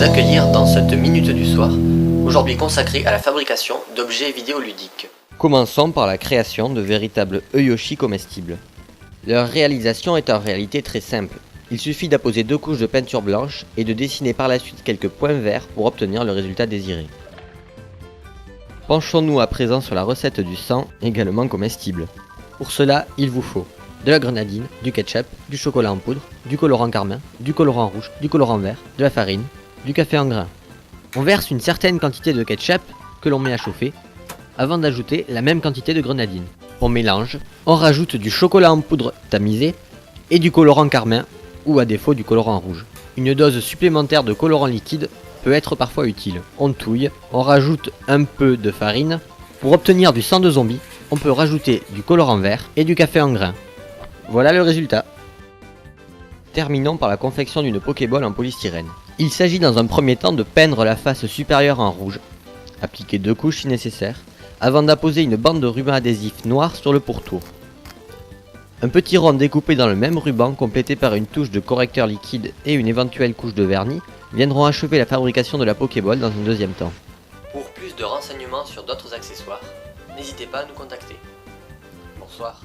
vous accueillir dans cette minute du soir, aujourd'hui consacrée à la fabrication d'objets vidéoludiques. Commençons par la création de véritables Yoshi comestibles. Leur réalisation est en réalité très simple. Il suffit d'apposer 2 couches de peinture blanche et de dessiner par la suite quelques points verts pour obtenir le résultat désiré. Penchons-nous à présent sur la recette du sang, également comestible. Pour cela, il vous faut de la grenadine, du ketchup, du chocolat en poudre, du colorant carmin, du colorant rouge, du colorant vert, de la farine, du café en grains. On verse une certaine quantité de ketchup que l'on met à chauffer avant d'ajouter la même quantité de grenadine. On mélange, on rajoute du chocolat en poudre tamisé et du colorant carmin ou à défaut du colorant rouge. Une dose supplémentaire de colorant liquide peut être parfois utile. On touille, on rajoute un peu de farine. Pour obtenir du sang de zombie, on peut rajouter du colorant vert et du café en grains. Voilà le résultat. Terminons par la confection d'une Pokéball en polystyrène. Il s'agit dans un premier temps de peindre la face supérieure en rouge, appliquer 2 couches si nécessaire, avant d'apposer une bande de ruban adhésif noir sur le pourtour. Un petit rond découpé dans le même ruban, complété par une touche de correcteur liquide et une éventuelle couche de vernis, viendront achever la fabrication de la Pokéball dans un deuxième temps. Pour plus de renseignements sur d'autres accessoires, n'hésitez pas à nous contacter. Bonsoir.